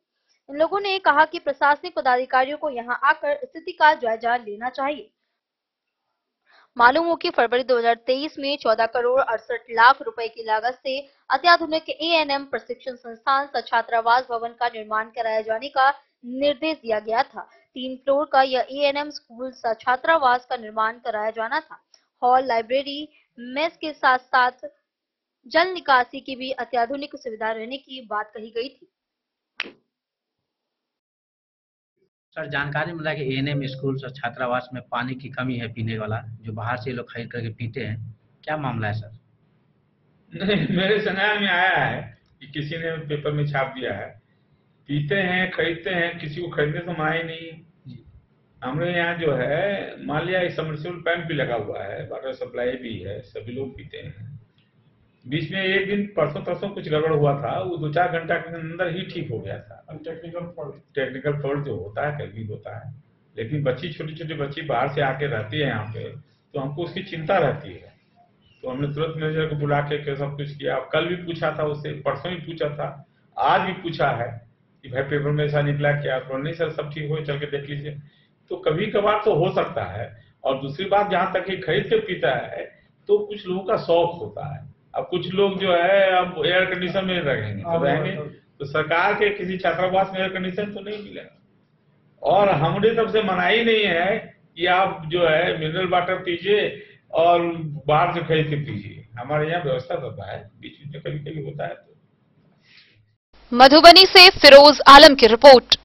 इन लोगों ने कहा कि प्रशासनिक पदाधिकारियों को यहाँ आकर स्थिति का जायजा लेना चाहिए। मालूम हो कि फरवरी 2023 में 14 करोड़ 68 लाख रुपए की लागत से अत्याधुनिक एएनएम प्रशिक्षण संस्थान सह छात्रावास भवन का निर्माण कराए जाने का निर्देश दिया गया था। 3 फ्लोर का यह एएनएम स्कूल सह छात्रावास का निर्माण कराया जाना था। हॉल, लाइब्रेरी, मेस के साथ साथ जल निकासी की भी अत्याधुनिक सुविधा रहने की बात कही गई थी। सर, जानकारी मिला कि एएनएम स्कूल और छात्रावास में पानी की कमी है पीने वाला, जो बाहर से लोग खरीद करके पीते हैं। क्या मामला है सर? नहीं, मेरे संज्ञान में आया है कि किसी ने पेपर में छाप दिया है। पीते हैं, खरीदते हैं, किसी को खरीदने तो मना ही नहीं है। हमारे यहाँ जो है, मान लिया सबमर्सिबल पैंप भी लगा हुआ है, वाटर सप्लाई भी है, सभी लोग पीते हैं। बीच में एक दिन परसों कुछ गड़बड़ हुआ था, वो 2-4 घंटा के अंदर ही ठीक हो गया था। टेक्निकल फॉल्ट जो होता है कभी होता है, लेकिन छोटी बच्ची बाहर से आके रहती है यहाँ पे, तो हमको उसकी चिंता रहती है। तो हमने तुरंत मैनेजर को बुला के सब कुछ किया। कल भी पूछा था उससे, परसों भी पूछा था, आज भी पूछा है कि भाई पेपर में ऐसा निकला क्या? तो नहीं सर, सब ठीक हो, चल के देख लीजिए। तो कभी कभार तो हो सकता है। और दूसरी बात, जहाँ तक कि खरीद के पीता है तो कुछ लोगों का शौक होता है। अब कुछ लोग जो है अब एयर कंडीशन में रहेंगे तो रहेंगे, तो सरकार के किसी छात्रावास में एयर कंडीशन तो नहीं मिलेगा। और हमारी तरफ से मनाही नहीं है कि आप जो है मिनरल वाटर पीजिए और बाहर से खरीद के पीजिए। हमारे यहाँ व्यवस्था होता है, बीच में कभी कभी होता है। तो मधुबनी से फिरोज आलम की रिपोर्ट।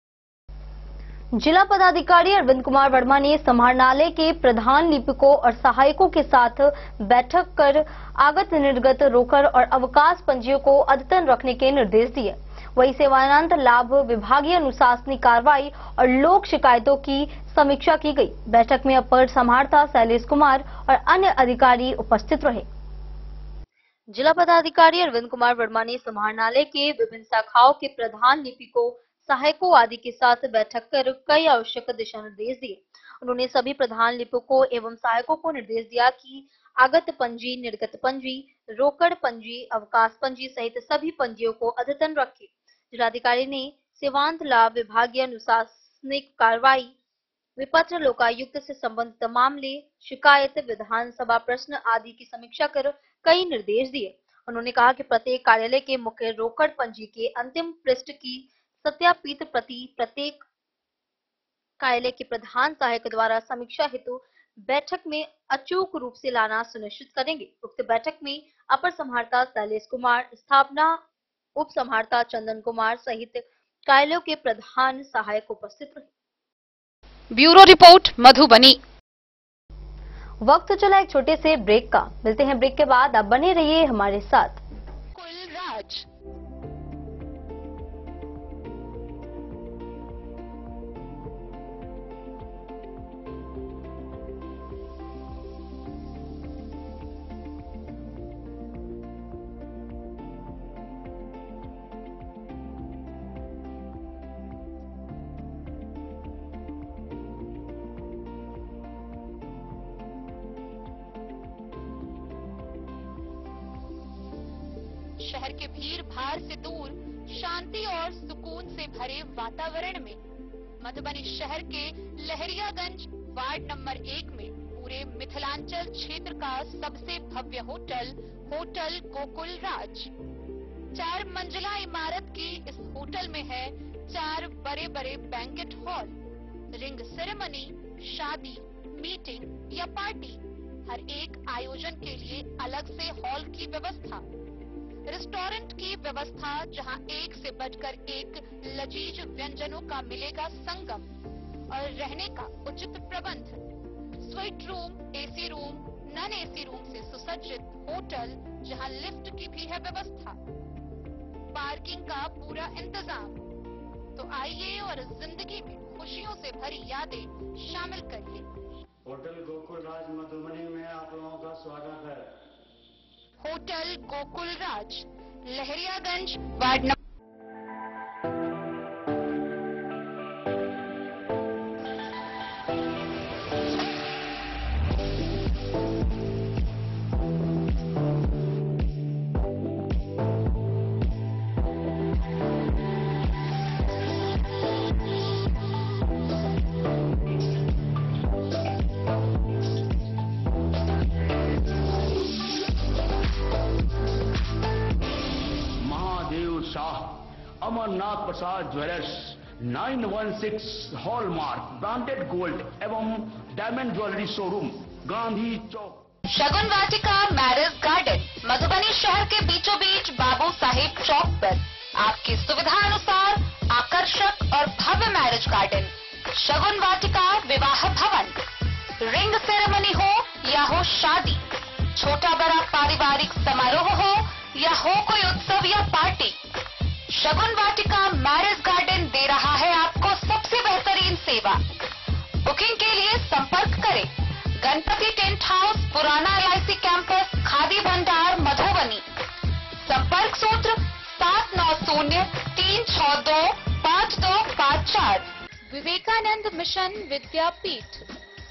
जिला पदाधिकारी अरविंद कुमार वर्मा ने समाहरणालय के प्रधान लिपिकों और सहायकों के साथ बैठक कर आगत निर्गत रोकर और अवकाश पंजियों को अद्यतन रखने के निर्देश दिए। वहीं सेवानिवृत्त लाभ, विभागीय अनुशासनिक कार्रवाई और लोक शिकायतों की समीक्षा की गई। बैठक में अपर समाहर्ता शैलेश कुमार और अन्य अधिकारी उपस्थित रहे। जिला पदाधिकारी अरविंद कुमार वर्मा ने समाहरणालय के विभिन्न शाखाओं के प्रधान लिपिकों, सहायकों आदि के साथ बैठक कर कई आवश्यक दिशा निर्देश दिए। उन्होंने सभी प्रधान लिपिकों एवं सहायकों को निर्देश दिया कि आगत पंजी, निर्गत पंजी, रोकड़ पंजी, अवकाश पंजी सहित सभी पंजियों को अद्यतन रखें। जिलाधिकारी ने सेवांत लाभ, विभागीय अनुशासनिक कार्रवाई, विपत्र, लोकायुक्त से संबंधित मामले, शिकायत, विधानसभा प्रश्न आदि की समीक्षा कर कई निर्देश दिए। उन्होंने कहा कि प्रत्येक कार्यालय के मुख्य रोकड़ पंजी के अंतिम पृष्ठ की सत्यापित प्रति प्रत्येक कार्यालय के प्रधान सहायक द्वारा समीक्षा हेतु बैठक में अचूक रूप से लाना सुनिश्चित करेंगे। उक्त बैठक में अपर समाहर्ता शैलेश कुमार, स्थापना उप समाहर्ता चंदन कुमार सहित कार्यालयों के प्रधान सहायक उपस्थित रहे। Bureau report Madhubani. वक्त चला एक छोटे से ब्रेक का। मिलते हैं ब्रेक के बाद। आप बने रहिए हमारे साथ। कुलराज। शहर के भीड़ भाड़ से दूर शांति और सुकून से भरे वातावरण में मधुबनी शहर के लहरियागंज वार्ड नंबर 1 में पूरे मिथिलांचल क्षेत्र का सबसे भव्य होटल होटल गोकुल राज 4 मंजिला इमारत की इस होटल में है 4 बड़े बड़े बैंकेट हॉल, रिंग सेरेमनी, शादी, मीटिंग या पार्टी, हर एक आयोजन के लिए अलग से हॉल की व्यवस्था, रेस्टोरेंट की व्यवस्था जहां एक से बढ़कर एक लजीज व्यंजनों का मिलेगा संगम और रहने का उचित प्रबंध, suite room, AC room, non AC room से सुसज्जित होटल जहां लिफ्ट की भी है व्यवस्था, पार्किंग का पूरा इंतजाम। तो आइए और जिंदगी में खुशियों से भरी यादें शामिल करिए। होटल गोकुल राज मधुबनी में आप लोगों का स्वागत है। होटल गोकुल राज, लहरियागंज वार्ड नंबर अमरनाथ प्रसाद ज्वेलर्स 916 हॉलमार्क ब्रांडेड गोल्ड एवं डायमंड ज्वेलरी शोरूम, गांधी चौक। शगुन वाटिका मैरिज गार्डन मधुबनी शहर के बीचों बीच बाबू साहेब चौक पर आपकी सुविधा अनुसार आकर्षक और भव्य मैरिज गार्डन शगुन वाटिका विवाह भवन। रिंग सेरेमनी हो या हो शादी, छोटा बड़ा पारिवारिक समारोह हो या हो कोई उत्सव या पार्टी, शगुन वाटिका मैरिज गार्डन दे रहा है आपको सबसे बेहतरीन सेवा। बुकिंग के लिए संपर्क करें गणपति टेंट हाउस, पुराना LIC कैंपस, खादी भंडार, मधुबनी। संपर्क सूत्र 7903625254। विवेकानंद मिशन विद्यापीठ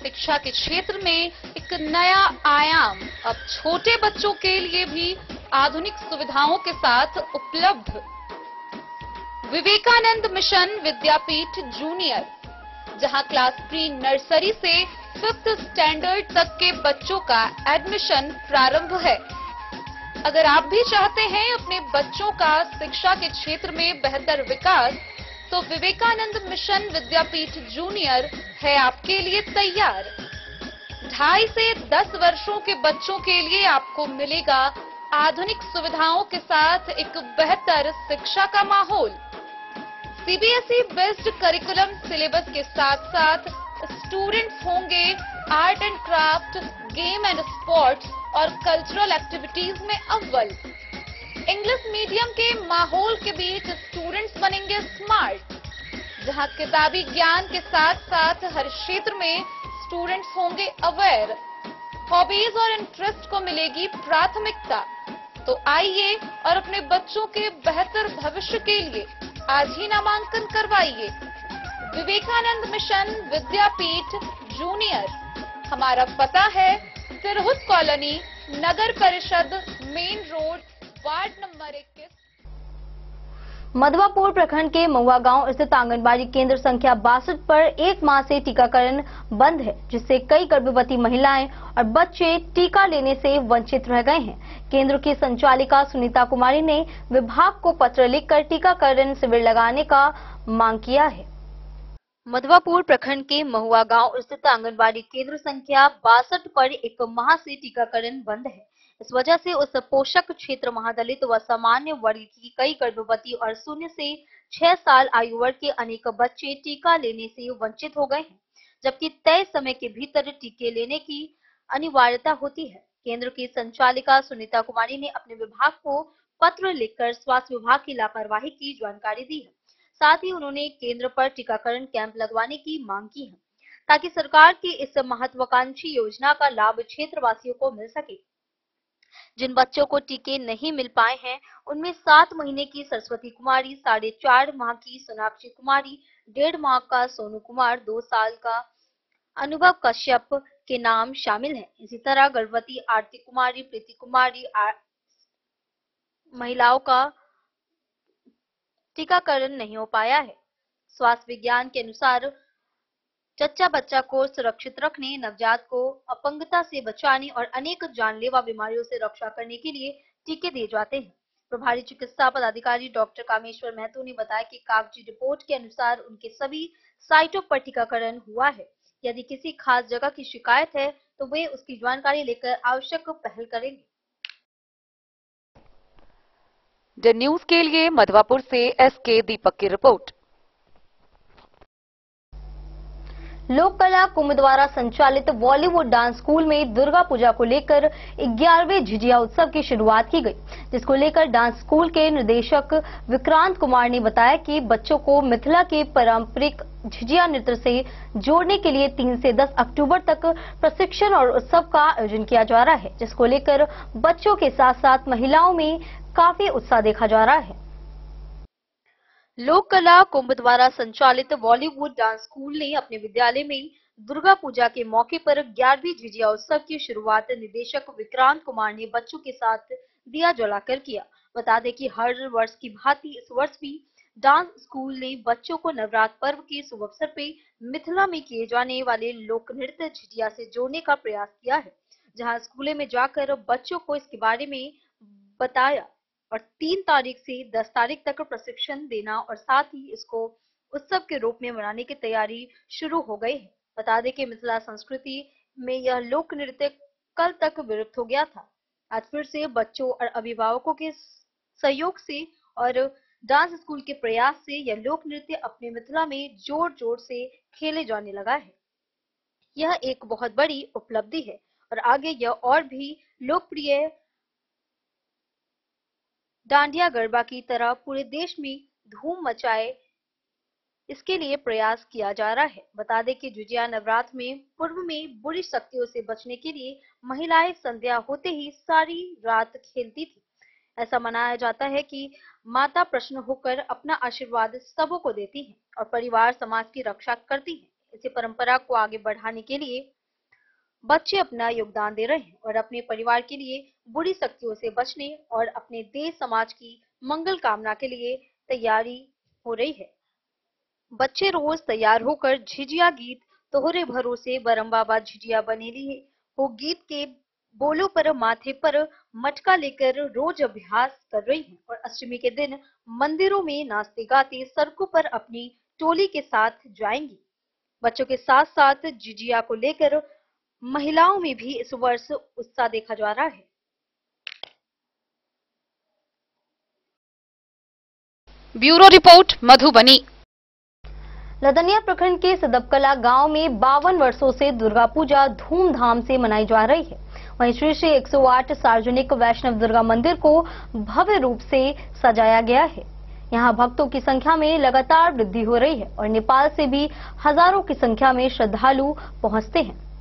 शिक्षा के क्षेत्र में एक नया आयाम अब छोटे बच्चों के लिए भी आधुनिक सुविधाओं के साथ उपलब्ध। विवेकानंद मिशन विद्यापीठ जूनियर, जहां क्लास प्री नर्सरी से 5th स्टैंडर्ड तक के बच्चों का एडमिशन प्रारंभ है। अगर आप भी चाहते हैं अपने बच्चों का शिक्षा के क्षेत्र में बेहतर विकास, तो विवेकानंद मिशन विद्यापीठ जूनियर है आपके लिए तैयार। 2.5 से 10 वर्षों के बच्चों के लिए आपको मिलेगा आधुनिक सुविधाओं के साथ एक बेहतर शिक्षा का माहौल। CBSE बेस्ड करिकुलम सिलेबस के साथ साथ स्टूडेंट्स होंगे art and craft, game and sports और कल्चरल एक्टिविटीज में अव्वल। इंग्लिश मीडियम के माहौल के बीच स्टूडेंट्स बनेंगे स्मार्ट, जहां किताबी ज्ञान के साथ साथ हर क्षेत्र में स्टूडेंट्स होंगे अवेयर। हॉबीज और इंटरेस्ट को मिलेगी प्राथमिकता। तो आइए और अपने बच्चों के बेहतर भविष्य के लिए आज ही नामांकन करवाइए। विवेकानंद मिशन विद्यापीठ जूनियर, हमारा पता है तिरहुत कॉलोनी, नगर परिषद, main road, ward number 21। Madhwapur प्रखंड के महुआ गांव स्थित आंगनबाड़ी केंद्र संख्या 62 पर 1 माह से टीकाकरण बंद है, जिससे कई गर्भवती महिलाएं और बच्चे टीका लेने से वंचित रह गए हैं। केंद्र की संचालिका सुनीता कुमारी ने विभाग को पत्र लिखकर टीकाकरण शिविर लगाने का मांग किया है। मधवापुर प्रखंड के महुआ गांव स्थित आंगनबाड़ी केंद्र संख्या 62 पर 1 माह से टीकाकरण बंद है। इस वजह से उस पोषक क्षेत्र महादलित व सामान्य वर्ग की कई गर्भवती और 0 से 6 साल आयु वर्ग के अनेक बच्चे टीका लेने से वंचित हो गए हैं, जबकि तय समय के भीतर टीके लेने की अनिवार्यता होती है। केंद्र की संचालिका सुनीता कुमारी ने अपने विभाग को पत्र लिखकर स्वास्थ्य विभाग की लापरवाही की जानकारी दी है। साथ ही उन्होंने केंद्र पर टीकाकरण कैंप लगवाने की मांग की है, ताकि सरकार की इस महत्वाकांक्षी योजना का लाभ क्षेत्रवासियों को मिल सके। जिन बच्चों को टीके नहीं मिल पाए हैं, उनमें 7 महीने की सरस्वती कुमारी, 4.5 माह की सोनाक्षी कुमारी, 1.5 माह का सोनू कुमार, 2 साल का अनुभव कश्यप के नाम शामिल हैं। इसी तरह गर्भवती आरती कुमारी, प्रीति कुमारी, महिलाओं का टीकाकरण नहीं हो पाया है। स्वास्थ्य विज्ञान के अनुसार जच्चा बच्चा को सुरक्षित रखने, नवजात को अपंगता से बचाने और अनेक जानलेवा बीमारियों से रक्षा करने के लिए टीके दिए जाते हैं। प्रभारी चिकित्सा पदाधिकारी डॉक्टर कामेश्वर महतो ने बताया कि कागजी रिपोर्ट के अनुसार उनके सभी साइटों पर टीकाकरण हुआ है। यदि किसी खास जगह की शिकायत है तो वे उसकी जानकारी लेकर आवश्यक पहल करेंगे। द न्यूज के लिए मधवापुर से एसके दीपक की रिपोर्ट। लोक कला कुंभ द्वारा संचालित बॉलीवुड डांस स्कूल में दुर्गा पूजा को लेकर 11वें झिझिया उत्सव की शुरुआत की गई, जिसको लेकर डांस स्कूल के निदेशक विक्रांत कुमार ने बताया कि बच्चों को मिथिला के पारंपरिक झिझिया नृत्य से जोड़ने के लिए 3 से 10 अक्टूबर तक प्रशिक्षण और उत्सव का आयोजन किया जा रहा है, जिसको लेकर बच्चों के साथ साथ महिलाओं में काफी उत्साह देखा जा रहा है। लोक कला कुंभ द्वारा संचालित बॉलीवुड डांस स्कूल ने अपने विद्यालय में दुर्गा पूजा के मौके पर 11वीं झिझिया उत्सव की शुरुआत निदेशक विक्रांत कुमार ने बच्चों के साथ दिया जलाकर किया। बता दें कि हर वर्ष की भांति इस वर्ष भी डांस स्कूल ने बच्चों को नवरात्र पर्व के शुभ अवसर पे मिथिला में किए जाने वाले लोक नृत्य झिझिया से जोड़ने का प्रयास किया है, जहां स्कूलों में जाकर बच्चों को इसके बारे में बताया और 3 तारीख से 10 तारीख तक प्रशिक्षण देना और साथ ही इसको उत्सव के रूप में मनाने की तैयारी शुरू हो गई है। बता दें कि मिथिला संस्कृति में यह लोक नृत्य कल तक विलुप्त हो गया था। आज फिर से बच्चों और अभिभावकों के सहयोग से और डांस स्कूल के प्रयास से यह लोक नृत्य अपने मिथिला में जोर जोर से खेले जाने लगा है। यह एक बहुत बड़ी उपलब्धि है और आगे यह और भी लोकप्रिय डांडिया गरबा की तरह पूरे देश में धूम मचाए, इसके लिए प्रयास किया जा रहा है। बता दें कि झिझिया नवरात्र में पूर्व में बुरी शक्तियों से बचने के लिए महिलाएं संध्या होते ही सारी रात खेलती थी। ऐसा मनाया जाता है कि माता प्रसन्न होकर अपना आशीर्वाद सबों को देती है और परिवार समाज की रक्षा करती है। इसी परंपरा को आगे बढ़ाने के लिए बच्चे अपना योगदान दे रहे हैं और अपने परिवार के लिए बुरी शक्तियों से बचने और अपने देश समाज की मंगल कामना के लिए तैयारी हो रही है। बच्चे रोज तैयार होकर झिझिया गीत तोहरे भरोसे बरम बाबा झिझिया बनेली हो गीत के बोलों पर माथे पर मटका लेकर रोज अभ्यास कर रही हैं और अष्टमी के दिन मंदिरों में नाचते गाते सड़कों पर अपनी टोली के साथ जाएंगी। बच्चों के साथ साथ झिझिया को लेकर महिलाओं में भी इस वर्ष उत्साह देखा जा रहा है। Bureau report Madhubani. लदनिया प्रखंड के सदबकला गांव में 52 वर्षों से दुर्गा पूजा धूमधाम से मनाई जा रही है। वहीं श्री श्री 108 सार्वजनिक वैष्णव दुर्गा मंदिर को भव्य रूप से सजाया गया है। यहां भक्तों की संख्या में लगातार वृद्धि हो रही है और नेपाल से भी हजारों की संख्या में श्रद्धालु पहुंचते हैं।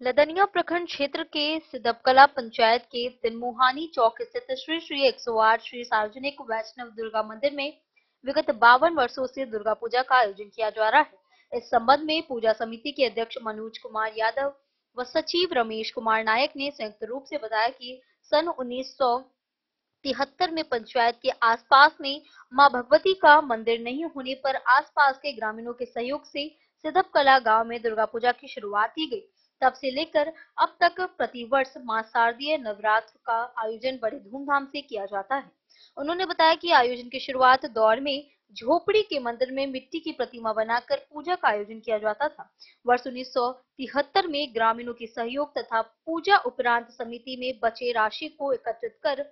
लदनिया प्रखंड क्षेत्र के सिदबकला पंचायत के तिनमुहानी चौक स्थित श्री श्री 108 श्री सार्वजनिक वैष्णव दुर्गा मंदिर में विगत 52 वर्षों से दुर्गा पूजा का आयोजन किया जा रहा है। इस संबंध में पूजा समिति के अध्यक्ष मनोज कुमार यादव व सचिव रमेश कुमार नायक ने संयुक्त रूप से बताया कि सन 1973 में पंचायत के आसपास में मां भगवती का मंदिर नहीं होने पर आसपास के ग्रामीणों के सहयोग से सिदबकला गांव में दुर्गा पूजा की शुरुआत की गई। तब से लेकर अब तक प्रतिवर्ष मां शारदीय नवरात्र का आयोजन बड़े धूमधाम से किया जाता है। उन्होंने बताया कि आयोजन की शुरुआत दौर में झोपड़ी के मंदिर में मिट्टी की प्रतिमा बनाकर पूजा का आयोजन किया जाता था। वर्ष 1973 में ग्रामीणों के सहयोग तथा पूजा उपरांत समिति में बचे राशि को एकत्रित कर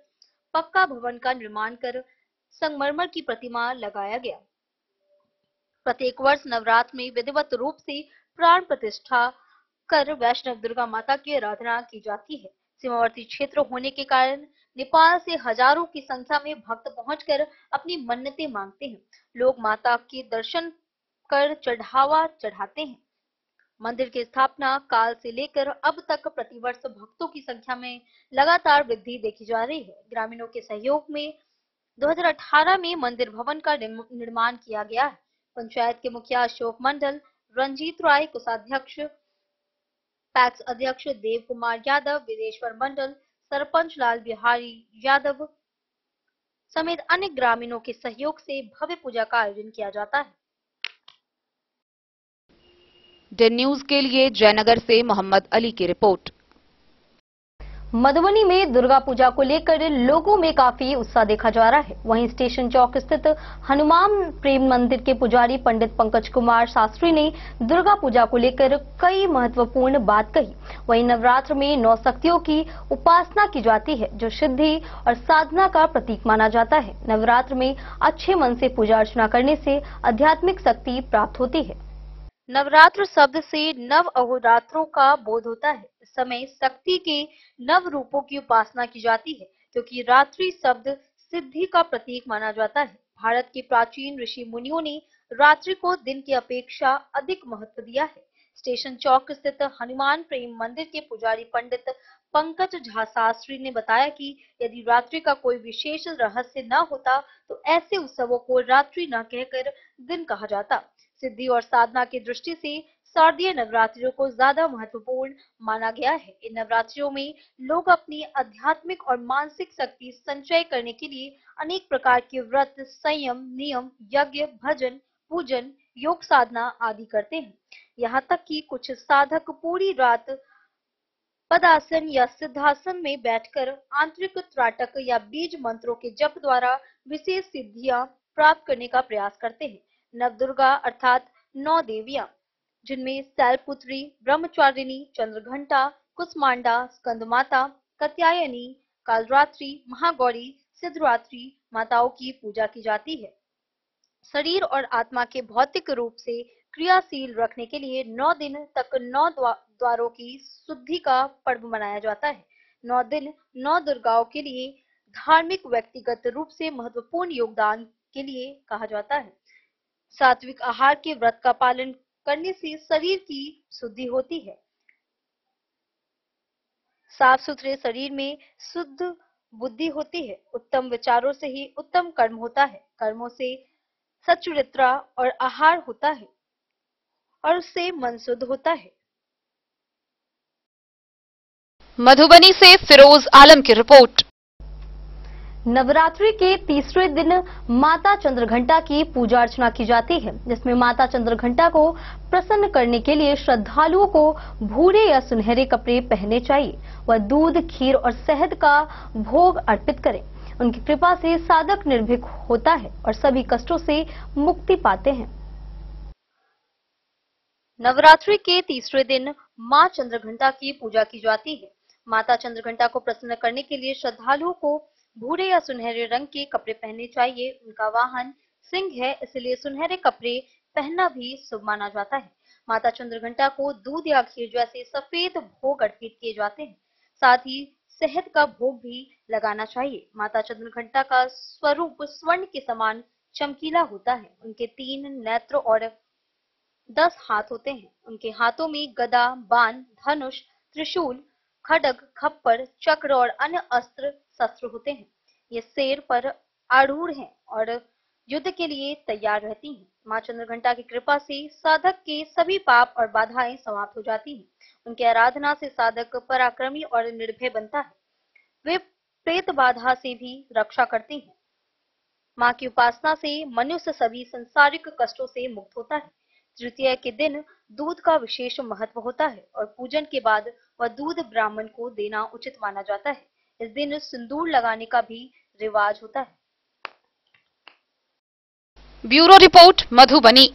पक्का भवन का निर्माण कर संगमरमर की प्रतिमा लगाया गया। प्रत्येक वर्ष नवरात्र में विधिवत रूप से प्राण प्रतिष्ठा कर वैष्णव दुर्गा माता की आराधना की जाती है। सीमावर्ती क्षेत्र होने के कारण नेपाल से हजारों की संख्या में भक्त पहुंचकर अपनी मन्नतें मांगते हैं। लोग माता के दर्शन कर चढ़ावा चढ़ाते हैं। मंदिर की स्थापना काल से लेकर अब तक प्रतिवर्ष भक्तों की संख्या में लगातार वृद्धि देखी जा रही है। ग्रामीणों के सहयोग में 2018 में मंदिर भवन का निर्माण किया गया है। पंचायत के मुखिया अशोक मंडल, रंजीत राय, कोषाध्यक्ष पैक्स अध्यक्ष देव कुमार यादव, विदेश्वर मंडल, सरपंच लाल बिहारी यादव, समेत अन्य ग्रामीणों के सहयोग से भव्य पूजा का आयोजन किया जाता है। डेन न्यूज के लिए जयनगर से मोहम्मद अली की रिपोर्ट। मधुबनी में दुर्गा पूजा को लेकर लोगों में काफी उत्साह देखा जा रहा है। वहीं स्टेशन चौक स्थित हनुमान प्रेम मंदिर के पुजारी पंडित पंकज कुमार शास्त्री ने दुर्गा पूजा को लेकर कई महत्वपूर्ण बात कही। वहीं नवरात्र में 9 शक्तियों की उपासना की जाती है, जो सिद्धि और साधना का प्रतीक माना जाता है। नवरात्र में अच्छे मन से पूजा अर्चना करने से आध्यात्मिक शक्ति प्राप्त होती है। नवरात्र शब्द से नव अहोरात्रों का बोध होता है। इस समय शक्ति के नव रूपों की उपासना की जाती है, क्योंकि रात्रि शब्द सिद्धि का प्रतीक माना जाता है। भारत के प्राचीन ऋषि मुनियों ने रात्रि को दिन की अपेक्षा अधिक महत्व दिया है। स्टेशन चौक स्थित हनुमान प्रेम मंदिर के पुजारी पंडित पंकज झा शास्त्री ने बताया कि यदि रात्रि का कोई विशेष रहस्य न होता तो ऐसे उत्सवों को रात्रि न कहकर दिन कहा जाता। सिद्धि और साधना की दृष्टि से शारदीय नवरात्रियों को ज्यादा महत्वपूर्ण माना गया है। इन नवरात्रियों में लोग अपनी आध्यात्मिक और मानसिक शक्ति संचय करने के लिए अनेक प्रकार के व्रत, संयम, नियम, यज्ञ, भजन, पूजन, योग साधना आदि करते हैं। यहाँ तक कि कुछ साधक पूरी रात पदासन या सिद्धासन में बैठकर आंतरिक त्राटक या बीज मंत्रों के जप द्वारा विशेष सिद्धियां प्राप्त करने का प्रयास करते हैं। नवदुर्गा अर्थात 9 देवियां, जिनमें शैलपुत्री, ब्रह्मचारिणी, चंद्रघंटा, कुसमांडा, स्कंदमाता, कात्यायनी, कालरात्रि, महागौरी, सिद्धरात्रि माताओं की पूजा की जाती है। शरीर और आत्मा के भौतिक रूप से क्रियाशील रखने के लिए 9 दिन तक 9 द्वारों की शुद्धि का पर्व मनाया जाता है। 9 दिन 9 दुर्गाओं के लिए धार्मिक व्यक्तिगत रूप से महत्वपूर्ण योगदान के लिए कहा जाता है। सात्विक आहार के व्रत का पालन करने से शरीर की शुद्धि होती है। साफ सुथरे शरीर में शुद्ध बुद्धि होती है। उत्तम विचारों से ही उत्तम कर्म होता है। कर्मों से सच्चरित्रा और आहार होता है और उससे मन शुद्ध होता है। मधुबनी से फिरोज आलम की रिपोर्ट। नवरात्रि के तीसरे दिन माता चंद्रघंटा की पूजा अर्चना की जाती है, जिसमें माता चंद्रघंटा को प्रसन्न करने के लिए श्रद्धालुओं को भूरे या सुनहरे कपड़े पहनने चाहिए। वह दूध, खीर और शहद का भोग अर्पित करें। उनकी कृपा से साधक निर्भीक होता है और सभी कष्टों से मुक्ति पाते हैं। नवरात्रि के तीसरे दिन मां चंद्रघंटा की पूजा की जाती है। माता चंद्रघंटा को प्रसन्न करने के लिए श्रद्धालुओं को भूरे या सुनहरे रंग के कपड़े पहनने चाहिए। उनका वाहन सिंह है, इसलिए सुनहरे कपड़े पहनना भी शुभ माना जाता है। माता चंद्रघंटा को दूध या खीर जैसे सफेद भोग अर्पित किए जाते हैं। साथ ही शहद का भोग भी लगाना चाहिए। माता चंद्रघंटा का स्वरूप स्वर्ण के समान चमकीला होता है। उनके 3 नेत्र और 10 हाथ होते हैं। उनके हाथों में गदा, बाण, धनुष, त्रिशूल, खड्ग, खप्पर, चक्र और अन्य अस्त्र शस्त्र होते हैं। ये शेर पर आरूढ़ हैं और युद्ध के लिए तैयार रहती हैं। मां चंद्रघंटा की कृपा से साधक के सभी पाप और बाधाएं समाप्त हो जाती हैं। उनकी आराधना से साधक पराक्रमी और निर्भय बनता है। वे प्रेत बाधा से भी रक्षा करती हैं। मां की उपासना से मनुष्य सभी संसारिक कष्टों से मुक्त होता है। तृतीया के दिन दूध का विशेष महत्व होता है और पूजन के बाद वह दूध ब्राह्मण को देना उचित माना जाता है। इस दिन सिंदूर लगाने का भी रिवाज होता है। Bureau report Madhubani.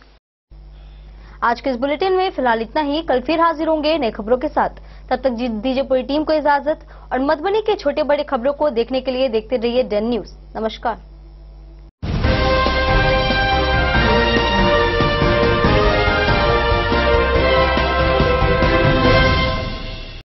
आज के इस बुलेटिन में फिलहाल इतना ही। कल फिर हाजिर होंगे नई खबरों के साथ। तब तक दीजिए पूरी टीम को इजाजत और मधुबनी के छोटे बड़े खबरों को देखने के लिए देखते रहिए डेन न्यूज। नमस्कार।